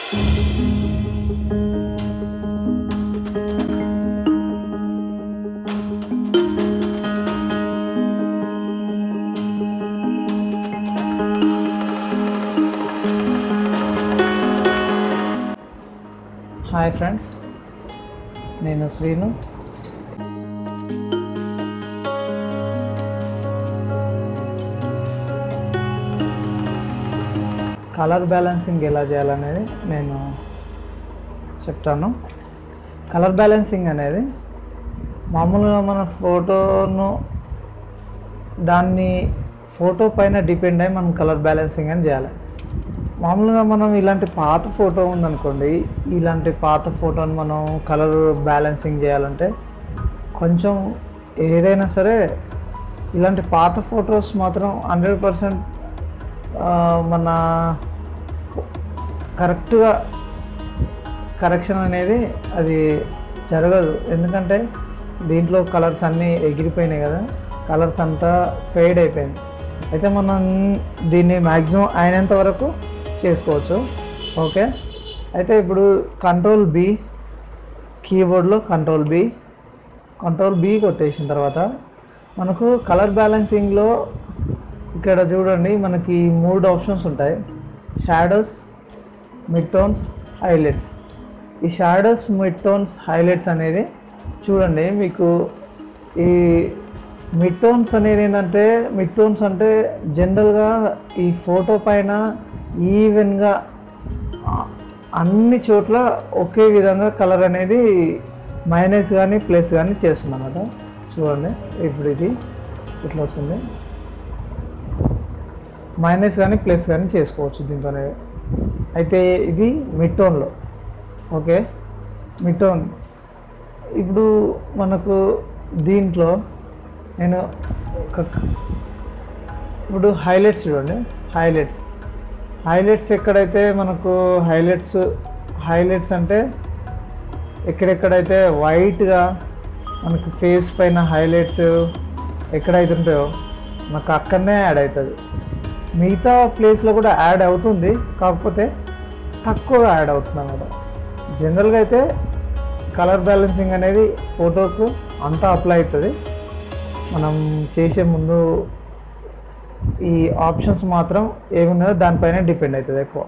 Hi friends, నేను Srinu. Colour balancing ఎలా చేయాలనేది నేను చెప్తాను. కలర్ బ్యాలెన్సింగ్ అనేది మామూలుగా మన దాన్ని ఫోటో పైన డిపెండ్ అయ్యి మనం కలర్ బ్యాలెన్సింగ్ అని చేయాలి. మామూలుగా మనం ఇలాంటి పాత ఫోటో ఉందనుకోండి, ఇలాంటి పాత ఫోటోని మనం కలర్ బ్యాలెన్సింగ్ చేయాలంటే కొంచెం ఏదైనా సరే ఇలాంటి పాత ఫొటోస్ మాత్రం 100% మన కరెక్ట్గా కరెక్షన్ అనేది అది జరగదు. ఎందుకంటే దీంట్లో కలర్స్ అన్నీ ఎగిరిపోయినాయి కదా, కలర్స్ అంతా ఫేడ్ అయిపోయింది. అయితే మనం దీన్ని మ్యాక్సిమం అయినంత వరకు చేసుకోవచ్చు. ఓకే, అయితే ఇప్పుడు Ctrl+B, కీబోర్డ్లో Ctrl+B కొట్టేసిన తర్వాత మనకు కలర్ బ్యాలెన్సింగ్లో ఇక్కడ చూడండి, మనకి 3 ఆప్షన్స్ ఉంటాయి: షాడోస్, మిడ్ టోన్స్, హైలైట్స్. ఈ షాడోస్, మిడ్ టోన్స్, హైలైట్స్ అనేది చూడండి, మీకు ఈ మిడ్ టోన్స్ అనేది ఏంటంటే, మిడ్ టోన్స్ అంటే జనరల్గా ఈ ఫోటో పైన ఈవెన్గా అన్ని చోట్ల ఒకే విధంగా కలర్ అనేది మైనస్ కానీ ప్లస్ కానీ చేస్తుంది అన్నమాట. చూడండి, ఇప్పుడు ఇది ఇట్లా వస్తుంది, మైనస్ కానీ ప్లస్ కానీ చేసుకోవచ్చు దీంతోనే. అయితే ఇది మిడ్ టోన్లో. Okay, mid tone. ఇప్పుడు మనకు దీంట్లో నేను ఇప్పుడు హైలైట్స్ చూడండి, హైలైట్స్ ఎక్కడైతే మనకు హైలైట్స్ అంటే ఎక్కడెక్కడైతే వైట్గా మనకు ఫేస్ పైన హైలైట్స్ ఎక్కడైతే ఉంటాయో మనకు అక్కడనే యాడ్ అవుతుంది. మిగతా ప్లేస్లో కూడా యాడ్ అవుతుంది, కాకపోతే తక్కువగా యాడ్ అవుతుంది అన్నమాట. జనరల్గా అయితే కలర్ బ్యాలెన్సింగ్ అనేది ఫోటోకు అంతా అప్లై అవుతుంది. మనం చేసే ముందు ఈ ఆప్షన్స్ మాత్రం ఏమున్నాయో దానిపైన డిపెండ్ అవుతుంది ఎక్కువ.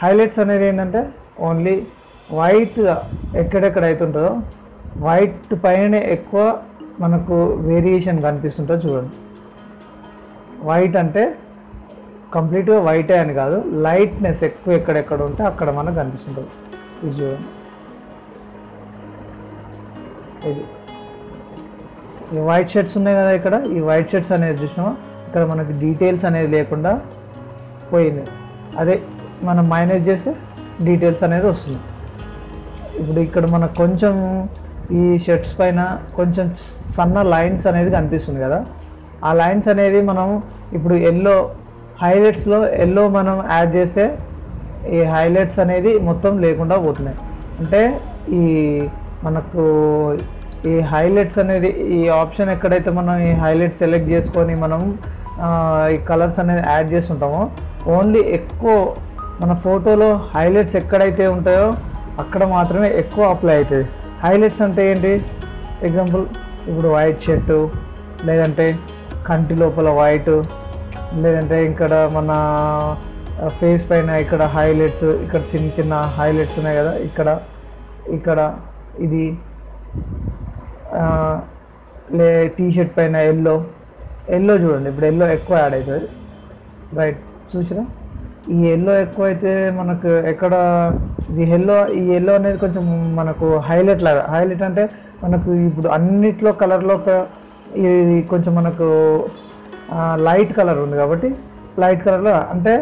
హైలైట్స్ అనేది ఏంటంటే ఓన్లీ వైట్గా ఎక్కడెక్కడ అవుతుంటుందో వైట్ పైనే ఎక్కువ మనకు వేరియేషన్ కనిపిస్తుంటుంది. చూడండి, వైట్ అంటే కంప్లీట్గా వైటే అని కాదు, లైట్నెస్ ఎక్కువ ఎక్కడెక్కడ ఉంటే అక్కడ మనకు కనిపిస్తుంటుంది. ఇది చూడండి, ఇది ఈ వైట్ షర్ట్స్ ఉన్నాయి కదా, ఇక్కడ ఈ వైట్ షర్ట్స్ అనేది చూసినామా, ఇక్కడ మనకి డీటెయిల్స్ అనేది లేకుండా పోయింది. అదే మనం మైనస్ చేస్తే డీటెయిల్స్ అనేది వస్తుంది. ఇప్పుడు ఇక్కడ మనకు కొంచెం ఈ షర్ట్స్ పైన కొంచెం సన్న లైన్స్ అనేది కనిపిస్తుంది కదా, ఆ లైన్స్ అనేది మనం ఇప్పుడు హైలైట్స్లో ఎల్లో మనం యాడ్ చేస్తే ఈ హైలైట్స్ అనేది మొత్తం లేకుండా పోతున్నాయి. అంటే ఈ మనకు ఈ హైలైట్స్ అనేది ఈ ఆప్షన్ ఎక్కడైతే మనం ఈ హైలైట్స్ సెలెక్ట్ చేసుకొని మనం ఈ కలర్స్ అనేది యాడ్ చేస్తుంటామో ఓన్లీ ఎక్కువ మన ఫోటోలో హైలైట్స్ ఎక్కడైతే ఉంటాయో అక్కడ మాత్రమే ఎక్కువ అప్లై అవుతుంది. హైలైట్స్ అంటే ఏంటి, ఎగ్జాంపుల్ ఇప్పుడు వైట్ షర్టు, లేదంటే కంటి లోపల వైట్, లేదంటే ఇక్కడ మన ఫేస్ పైన ఇక్కడ హైలైట్స్, ఇక్కడ చిన్న చిన్న హైలైట్స్ ఉన్నాయి కదా, ఇక్కడ ఇది టీషర్ట్ పైన ఎల్లో చూడండి, ఇప్పుడు ఎల్లో ఎక్కువ యాడ్ అవుతుంది. రైట్, చూసినా ఈ ఎల్లో ఎక్కువ అయితే మనకు ఎక్కడ ఈ ఎల్లో అనేది కొంచెం మనకు హైలైట్ లాగా. హైలైట్ అంటే మనకు ఇప్పుడు అన్నిట్లో కలర్లో ఇది కొంచెం మనకు లైట్ కలర్ ఉంది కాబట్టి లైట్ కలర్లో అంటే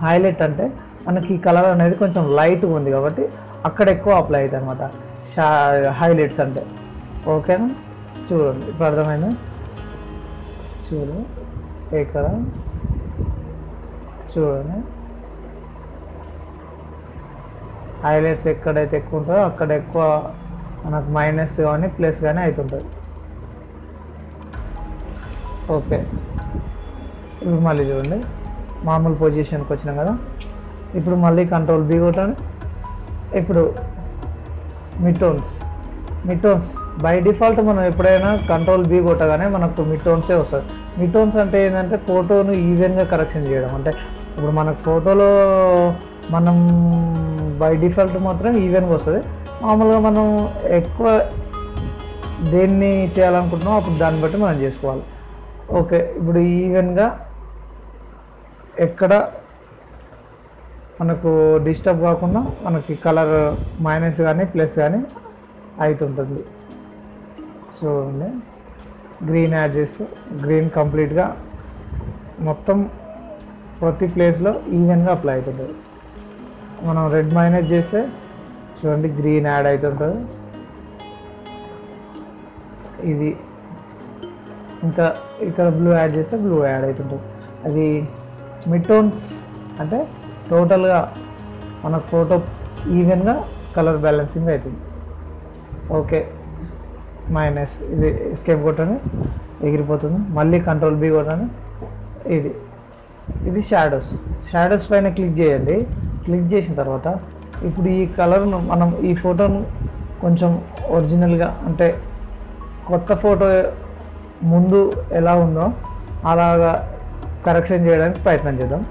హైలైట్ అంటే మనకి ఈ కలర్ అనేది కొంచెం లైట్గా ఉంది కాబట్టి అక్కడ ఎక్కువ అప్లై అవుతుంది అనమాట హైలైట్స్ అంటే. ఓకేనా, చూడండి ఇప్పుడు అర్థమైందా. ఇక్కడ చూడండి, హైలైట్స్ ఎక్కడైతే ఎక్కువ ఉంటుందో అక్కడ ఎక్కువ మనకు మైనస్ కానీ ప్లస్ కానీ అవుతుంటుంది. ఓకే, ఇప్పుడు మళ్ళీ చూడండి, మామూలు పొజిషన్కి వచ్చినాం కదా. ఇప్పుడు మళ్ళీ కంట్రోల్ బి కొట్టండి. ఇప్పుడు మిడ్ టోన్స్ బై డిఫాల్ట్ మనం ఎప్పుడైనా కంట్రోల్ బి కొట్టగానే మనకు మిడ్ టోన్సే వస్తుంది. మిడ్ టోన్స్ అంటే ఏంటంటే ఫోటోను ఈవెన్గా కరెక్షన్ చేయడం. అంటే ఇప్పుడు మనకు ఫోటోలో మనం బై డిఫాల్ట్ మాత్రం ఈవెన్గా వస్తుంది. మామూలుగా మనం ఎక్కువ దేన్ని చేయాలనుకుంటున్నాం అప్పుడు దాన్ని బట్టి మనం చేసుకోవాలి. ఓకే, ఇప్పుడు ఈవెన్గా ఎక్కడ మనకు డిస్టర్బ్ కాకుండా మనకి కలర్ మైనస్ కానీ ప్లస్ కానీ అవుతుంటుంది. చూడండి, గ్రీన్ యాడ్ చేస్తే గ్రీన్ కంప్లీట్గా మొత్తం ప్రతి ప్లేస్లో ఈవెన్గా అప్లై అవుతుంటుంది. మనం రెడ్ మైనస్ చేస్తే చూడండి గ్రీన్ యాడ్ అవుతుంటుంది. ఇది ఇంకా ఇక్కడ బ్లూ యాడ్ చేస్తే బ్లూ యాడ్ అవుతుంటుంది. అది మిడ్ టోన్స్ అంటే టోటల్గా మనకు ఫోటో ఈవెన్గా కలర్ బ్యాలెన్సింగ్ అవుతుంది. ఓకే, మైనస్ ఇది ఎస్కేప్ కొట్టని ఎగిరిపోతుంది. మళ్ళీ కంట్రోల్ బి కొట్టని. ఇది షాడోస్ పైన క్లిక్ చేయండి. క్లిక్ చేసిన తర్వాత ఇప్పుడు ఈ కలర్ను మనం ఈ ఫోటోను కొంచెం ఒరిజినల్గా అంటే కొత్త ఫోటో ముందు ఎలా ఉందో అలాగా కరెక్షన్ చేయడానికి ప్రయత్నం చేద్దాం.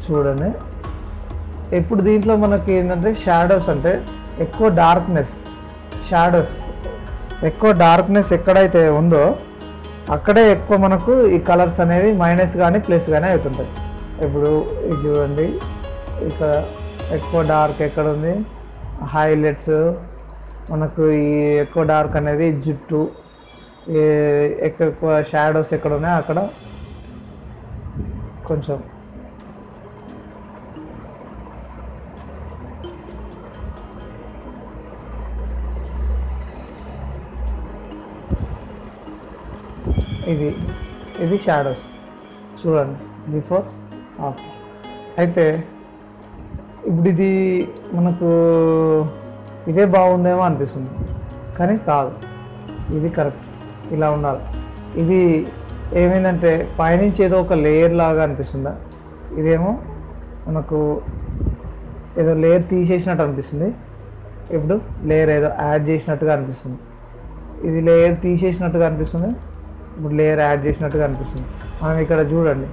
చూడండి, ఇప్పుడు దీంట్లో మనకి ఏంటంటే షాడోస్ అంటే ఎక్కువ డార్క్నెస్ ఎక్కడైతే ఉందో అక్కడే ఎక్కువ మనకు ఈ కలర్స్ అనేవి మైనస్ కానీ ప్లస్ కానీ అవుతుంటాయి. ఇప్పుడు ఇది చూడండి, ఇక్కడ ఎక్కువ డార్క్ ఎక్కడ ఉంది, హైలైట్స్ మనకు ఈ ఎక్కువ డార్క్ అనేది జుట్టు, ఎక్కువ షాడోస్ ఎక్కడ ఉన్నాయో అక్కడ కొంచెం ఇది షాడోస్ చూడండి బిఫోర్ ఆఫ్టర్. అయితే ఇప్పుడు ఇది మనకు ఇదే బాగుందేమో అనిపిస్తుంది, కానీ కాదు, ఇది కరెక్ట్, ఇలా ఉండాలి. ఇది ఏమైందంటే పైనుంచి ఏదో ఒక లేయర్ లాగా అనిపిస్తుందా, ఇదేమో మనకు ఏదో లేయర్ తీసేసినట్టు అనిపిస్తుంది. ఇప్పుడు లేయర్ ఏదో యాడ్ చేసినట్టుగా అనిపిస్తుంది. ఇది లేయర్ తీసేసినట్టుగా అనిపిస్తుంది, ఇప్పుడు లేయర్ యాడ్ చేసినట్టుగా అనిపిస్తుంది. మనం ఇక్కడ చూడండి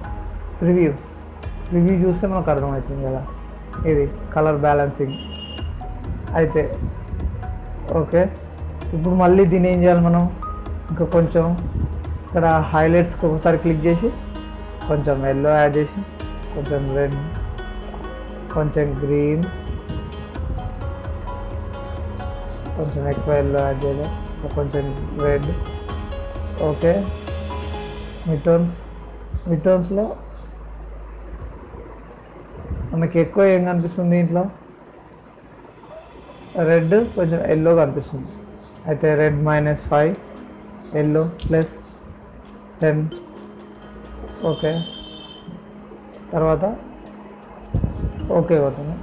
ప్రివ్యూ చూస్తే మనకు అర్థమవుతుంది కదా, ఇది కలర్ బ్యాలెన్సింగ్. అయితే ఓకే, ఇప్పుడు మళ్ళీ దీన్ని ఏం చేయాలి మనం, ఇంకా కొంచెం ఇక్కడ హైలైట్స్కి ఒకసారి క్లిక్ చేసి కొంచెం ఎల్లో యాడ్ చేసి కొంచెం రెడ్, కొంచెం గ్రీన్, కొంచెం ఎక్కువ ఎల్లో యాడ్ చేయాలి, కొంచెం రెడ్. ఓకే, మిడ్ టోన్స్లో మనకి ఎక్కువ ఏం కనిపిస్తుంది, దీంట్లో రెడ్ కొంచెం ఎల్లో కనిపిస్తుంది. అయితే రెడ్ -5, ఎల్లో +10. ఓకే, తర్వాత ఓకే కొట్టాను.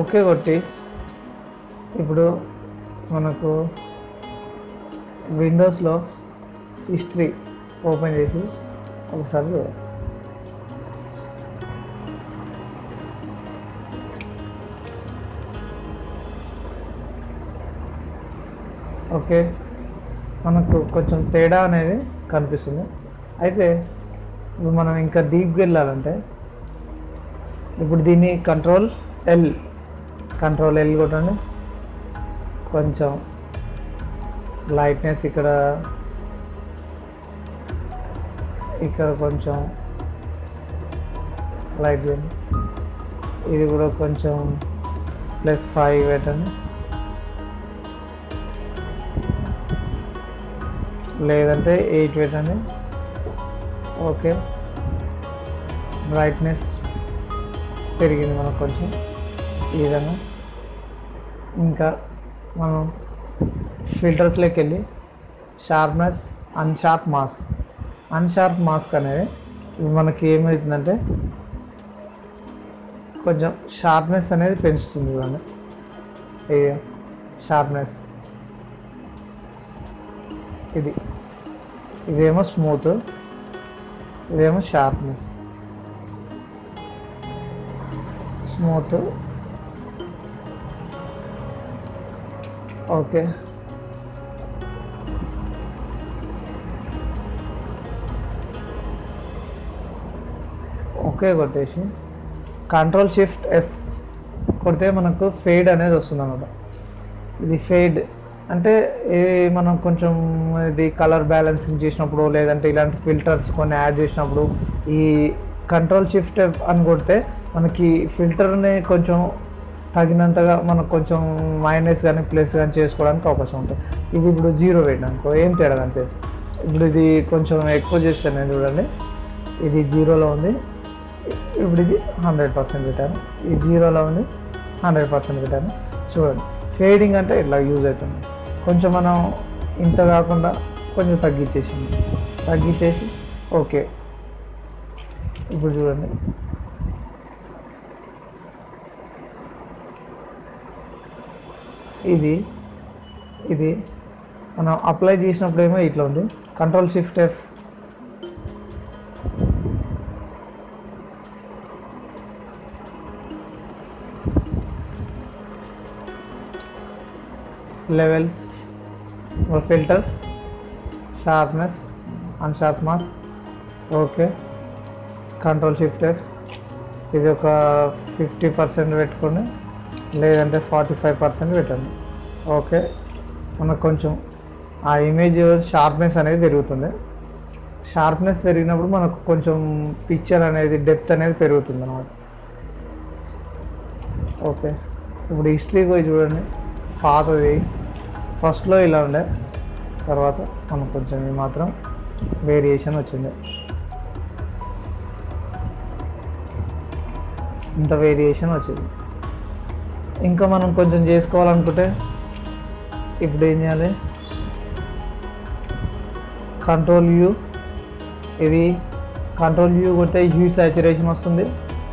ఓకే కొట్టి ఇప్పుడు మనకు విండోస్లో హిస్టరీ ఓపెన్ చేసి ఒకసారి చూడాలి. ఓకే, మనకు కొంచెం తేడా అనేది కనిపిస్తుంది. అయితే ఇప్పుడు మనం ఇంకా డీప్గా వెళ్ళాలంటే ఇప్పుడు దీన్ని కంట్రోల్ ఎల్ కొట్టండి. కొంచెం లైట్నెస్ ఇక్కడ కొంచెం లైట్ చేయండి. ఇది కూడా కొంచెం +5 పెట్టండి, లేదంటే 8 పెట్టండి. ఓకే, బ్రైట్నెస్ పెరిగింది మనకు కొంచెం ఈ విధంగా. ఇంకా మనం ఫిల్టర్స్లోకి వెళ్ళి షార్ప్నెస్, అన్షార్ప్ మాస్క్ అనేది మనకి ఏమవుతుందంటే కొంచెం షార్ప్నెస్ అనేది పెంచుతుంది. చూడండి, ఇది షార్ప్నెస్, ఇదేమో స్మూత్, ఇదేమో షార్ప్నెస్. స్మూత్. ఓకే, ఓకే కొట్టేసి కంట్రోల్ షిఫ్ట్ ఎఫ్ కొడితే మనకు ఫేడ్ అనేది వస్తుంది అన్నమాట. ఇది ఫేడ్ అంటే మనం కొంచెం ఇది కలర్ బ్యాలెన్సింగ్ చేసినప్పుడు లేదంటే ఇలాంటి ఫిల్టర్స్ కొన్ని యాడ్ చేసినప్పుడు ఈ కంట్రోల్ షిఫ్ట్ ఎఫ్ అని కొడితే మనకి ఫిల్టర్ని కొంచెం తగినంతగా మనకు కొంచెం మైనస్ కానీ ప్లస్ కానీ చేసుకోవడానికి అవకాశం ఉంటుంది. ఇది ఇప్పుడు 0 పెట్టినానుకో ఏం తేడా అంటే ఇప్పుడు ఇది కొంచెం ఎక్కువ చేస్తాను నేను, చూడండి ఇది 0లో ఉంది, ఇప్పుడు ఇది 100% పెట్టాను, ఇది 0లో ఉంది 100% పెట్టాను. చూడండి ఫేడింగ్ అంటే ఇట్లా యూజ్ అవుతుంది. కొంచెం మనం ఇంత కాకుండా కొంచెం తగ్గించేసి ఓకే. ఇప్పుడు చూడండి ఇది మనం అప్లై చేసినప్పుడు ఏమో ఇట్లా ఉంది. Control shift F levels, filter, sharpness, అన్షార్ప్ mask. Okay, control shift F ఇది ఒక 50% పెట్టుకోండి, లేదంటే 45% పెట్టండి. ఓకే, మనకు కొంచెం ఆ ఇమేజ్ షార్ప్నెస్ అనేది పెరుగుతుంది. షార్ప్నెస్ పెరిగినప్పుడు మనకు కొంచెం పిక్చర్ అనేది డెప్త్ అనేది పెరుగుతుంది అన్నమాట. ఓకే, ఇప్పుడు హిస్టరీకి పోయి చూడండి. పాతది ఫస్ట్లో ఇలా ఉండే, తర్వాత మనకు కొంచెం ఇది మాత్రం వేరియేషన్ వచ్చింది. ఇంత వేరియేషన్ వచ్చింది. ఇంకా మనం కొంచెం చేసుకోవాలనుకుంటే ఇప్పుడు ఏం చేయాలి, కంట్రోల్ యూ, ఇది కంట్రోల్ యూ కొడితే హ్యూ సాచురేషన్ వస్తుంది.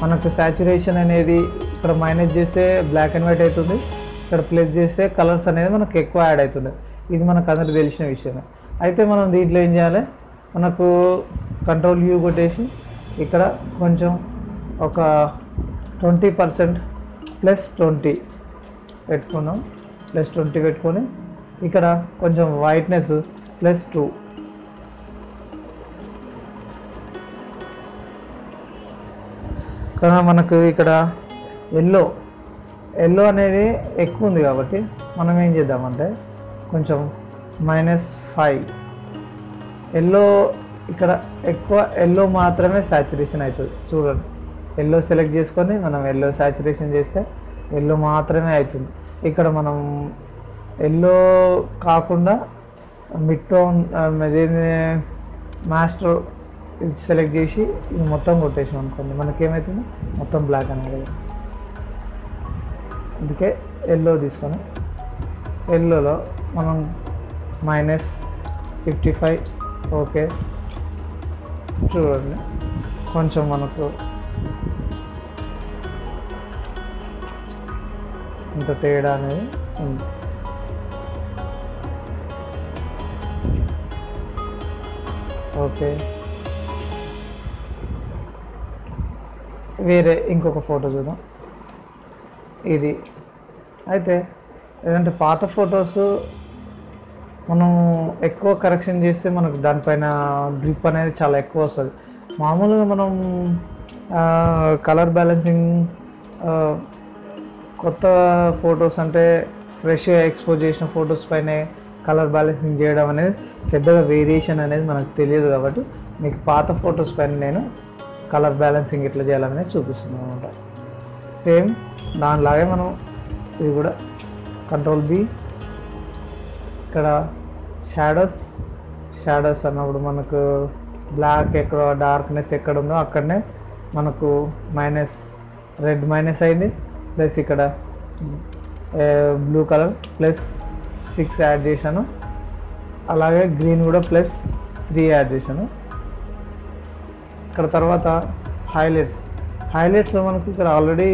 మనకు సాచురేషన్ అనేది ఇక్కడ మైనస్ చేస్తే బ్లాక్ అండ్ వైట్ అవుతుంది, ఇక్కడ ప్లస్ చేస్తే కలర్స్ అనేది మనకు ఎక్కువ యాడ్ అవుతుంది. ఇది మనకు అందరికి తెలిసిన విషయమే. అయితే మనం దీంట్లో ఏం చేయాలి, మనకు కంట్రోల్ యూ కొట్టేసి ఇక్కడ కొంచెం ఒక 20% +20 పెట్టుకున్నాం. +20 పెట్టుకొని ఇక్కడ కొంచెం వైట్నెస్ +2, కానీ మనకు ఇక్కడ ఎల్లో అనేది ఎక్కువ ఉంది కాబట్టి మనం ఏం చేద్దామంటే కొంచెం -5 ఎల్లో, ఇక్కడ ఎక్కువ ఎల్లో మాత్రమే సాచురేషన్ అవుతుంది. చూడండి ఎల్లో సెలెక్ట్ చేసుకొని మనం ఎల్లో సాచురేషన్ చేస్తే ఎల్లో మాత్రమే అవుతుంది. ఇక్కడ మనం ఎల్లో కాకుండా మిడ్ టోన్ మాస్టర్ సెలెక్ట్ చేసి ఇది మొత్తం కొట్టేసాం అనుకోండి, మనకేమవుతుంది మొత్తం బ్లాక్ అనేది. అందుకే ఎల్లో తీసుకొని ఎల్లోలో మనం -55. ఓకే, చూడండి కొంచెం మనకు ఇంత తేడా అనేది ఉంది. ఓకే, వేరే ఇంకొక ఫోటో చూద్దాం. ఇది అయితే ఏదంటే పాత ఫొటోస్ మనం ఎక్కువ కరెక్షన్ చేస్తే మనకు దానిపైన గ్రిప్ అనేది చాలా ఎక్కువ వస్తుంది. మామూలుగా మనం కలర్ బ్యాలెన్సింగ్ కొత్త ఫొటోస్ అంటే ఫ్రెష్గా ఎక్స్పోజ్ చేసిన ఫొటోస్ పైనే కలర్ బ్యాలెన్సింగ్ చేయడం అనేది పెద్దగా వేరియేషన్ అనేది మనకు తెలియదు. కాబట్టి మీకు పాత ఫొటోస్ పైన నేను కలర్ బ్యాలెన్సింగ్ ఎట్లా చేయాలనేది చూపిస్తున్నాను అనమాట. సేమ్ దానిలాగే మనం ఇది కూడా కంట్రోల్ బి, ఇక్కడ షాడోస్ అన్నప్పుడు మనకు బ్లాక్ ఎక్కడ డార్క్నెస్ ఎక్కడ ఉందో అక్కడనే మనకు రెడ్ మైనస్ అయింది, ప్లస్ ఇక్కడ బ్లూ కలర్ +6 యాడ్ చేశాను. అలాగే గ్రీన్ కూడా +3 యాడ్ చేశాను. ఇక్కడ తర్వాత హైలైట్స్లో మనకు ఇక్కడ ఆల్రెడీ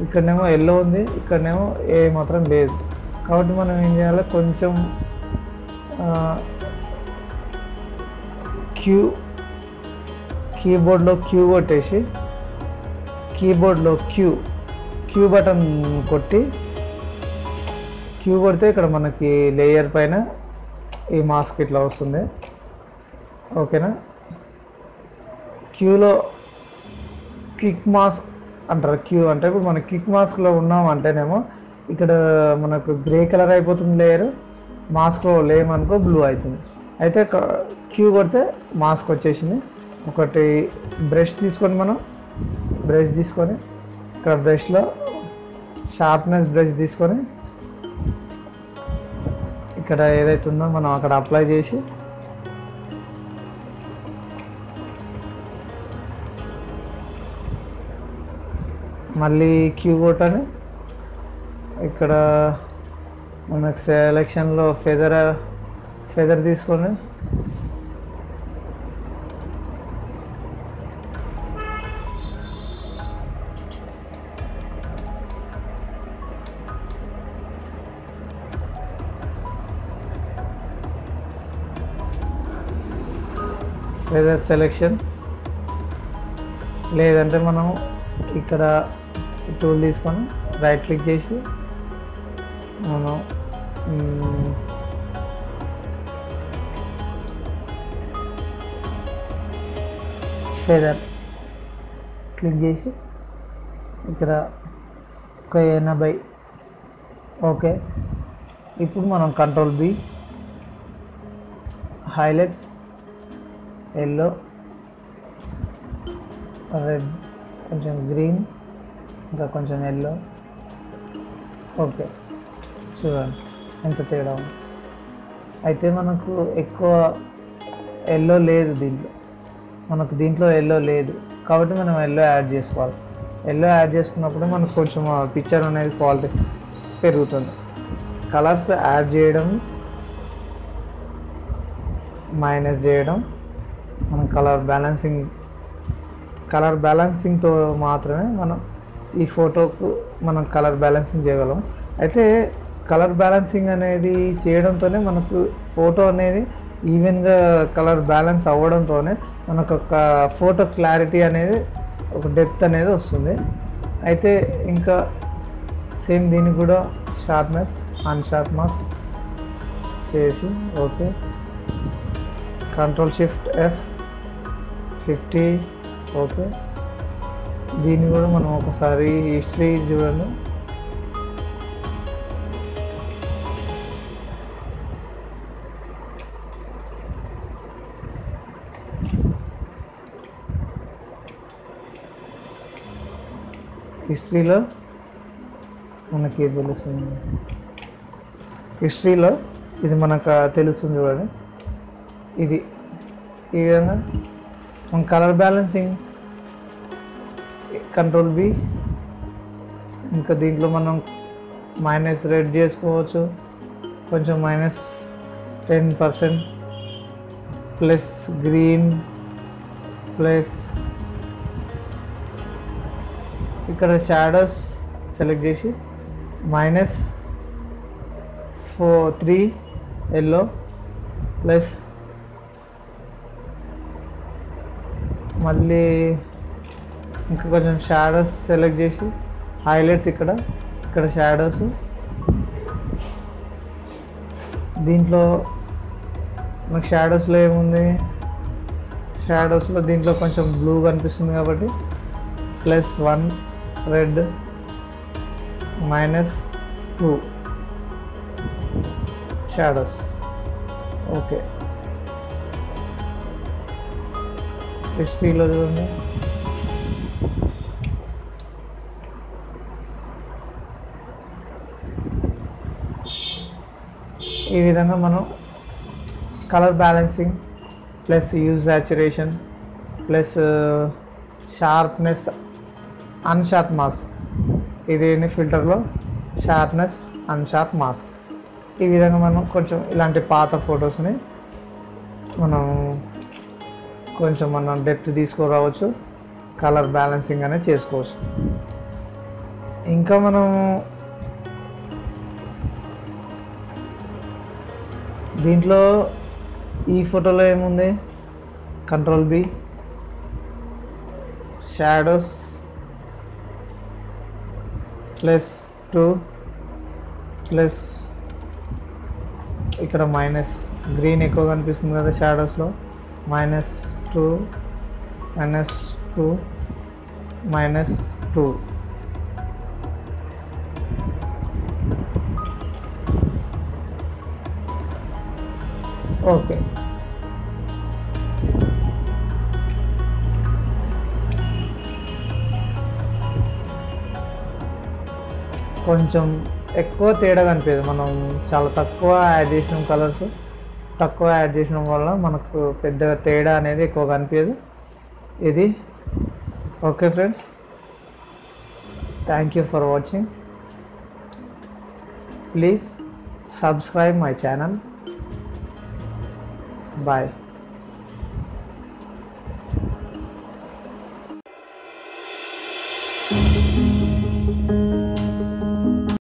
ఇక్కడనేమో ఎల్లో ఉంది, ఇక్కడనేమో ఏ మాత్రం లేదు. కాబట్టి మనం ఏం చేయాలి, కొంచెం కీబోర్డ్లో క్యూ కొట్టేసి కీబోర్డ్లో క్యూ బటన్ కొట్టి క్యూ కొడితే ఇక్కడ మనకి లేయర్ పైన ఈ మాస్క్ ఇట్లా వస్తుంది. ఓకేనా. క్యూలో క్విక్ మాస్క్ అంటారు. క్యూ అంటే ఇప్పుడు మనం క్విక్ మాస్క్లో ఉన్నాం అంటేనేమో ఇక్కడ మనకు గ్రే కలర్ అయిపోతుంది లేయర్, మాస్క్లో లేమనుకో బ్లూ అవుతుంది. అయితే క్యూ కొడితే మాస్క్ వచ్చేసింది. ఒకటి బ్రష్ తీసుకొని ఇక్కడ బ్రష్లో షార్ప్నెస్ బ్రష్ తీసుకొని ఇక్కడ ఏదైతే ఉందో మనం అక్కడ అప్లై చేసి మళ్ళీ క్యూ కొట్టని ఇక్కడ మనకు సెలెక్షన్లో ఫెదర్ తీసుకొని ఫెదర్ సెలెక్షన్, లేదంటే మనం ఇక్కడ టూల్ తీసుకొని రైట్ క్లిక్ చేసి మనం ఫెదర్ క్లిక్ చేసి ఇక్కడ ఒక 80. ఓకే. ఇప్పుడు మనం control B, highlights, yellow, red, కొంచెం గ్రీన్, ఇంకా కొంచెం ఎల్లో. ఓకే, చూడండి ఎంత తేడా ఉంది. అయితే మనకు ఎక్కువ ఎల్లో లేదు దీంట్లో ఎల్లో లేదు కాబట్టి మనం ఎల్లో యాడ్ చేసుకోవాలి. ఎల్లో యాడ్ చేసుకున్నప్పుడు మనకు కొంచెం పిక్చర్ అనేది క్వాలిటీ పెరుగుతుంది. కలర్స్ యాడ్ చేయడం, మైనస్ చేయడం, మనం కలర్ బ్యాలెన్సింగ్తో మాత్రమే మనం ఈ ఫోటోకు మనం కలర్ బ్యాలెన్సింగ్ చేయగలం. అయితే కలర్ బ్యాలెన్సింగ్ అనేది చేయడంతోనే మనకు ఫోటో అనేది ఈవెన్గా కలర్ బ్యాలెన్స్ అవ్వడంతోనే మనకు ఒక ఫోటో క్లారిటీ అనేది, ఒక డెప్త్ అనేది వస్తుంది. అయితే ఇంకా సేమ్ దీనికి కూడా షార్ప్నెస్, అన్షార్ప్ మాస్క్ చేసి ఓకే, Ctrl+Shift+F 50. ఓకే, దీన్ని కూడా మనం ఒకసారి హిస్టరీ చూడండి. హిస్టరీలో మనకి తెలుస్తుంది, హిస్టరీలో ఇది మనకు తెలుస్తుంది చూడండి. ఇది ఈ విధంగా మనం కలర్ బ్యాలెన్సింగ్ Ctrl+B, ఇంకా దీంట్లో మనం మైనస్ రెడ్ చేసుకోవచ్చు, కొంచెం -10%, ప్లస్ గ్రీన్, ప్లస్ ఇక్కడ షాడోస్ సెలెక్ట్ చేసి -3 ఎల్లో, ప్లస్ మళ్ళీ ఇంకా కొంచెం షాడోస్ సెలెక్ట్ చేసి హైలైట్స్, ఇక్కడ షాడోస్, దీంట్లో మనకు షాడోస్లో ఏముంది, షాడోస్లో దీంట్లో కొంచెం బ్లూ కనిపిస్తుంది కాబట్టి +1 రెడ్, -2 షాడోస్. ఓకే, హిస్టరీలో చూడండి ఈ విధంగా మనం colour balancing plus use saturation plus sharpness, అన్షార్ప్ mask, ఇది ఫిల్టర్లో షార్ప్నెస్, అన్షార్ప్ మాస్క్, ఈ విధంగా మనం కొంచెం ఇలాంటి పాత ఫొటోస్ని మనం కొంచెం డెప్త్ తీసుకురావచ్చు, కలర్ బ్యాలెన్సింగ్ అనేది చేసుకోవచ్చు. ఇంకా మనం దీంట్లో ఈ ఫోటోలో ఏముంది, Ctrl+B, షాడోస్, +2 ప్లస్ ఇక్కడ మైనస్ గ్రీన్ ఎక్కువ కనిపిస్తుంది కదా షాడోస్లో, -2 -2 -2. ఓకే, కొంచెం ఎక్కువ తేడా కనిపించదు. మనం చాలా తక్కువ యాడ్ చేసిన కలర్స్, తక్కువ యాడ్ చేయడం వల్ల మనకు పెద్దగా తేడా అనేది ఎక్కువ కనిపించదు ఇది. Okay friends, thank you for watching. Please subscribe my channel. Bye.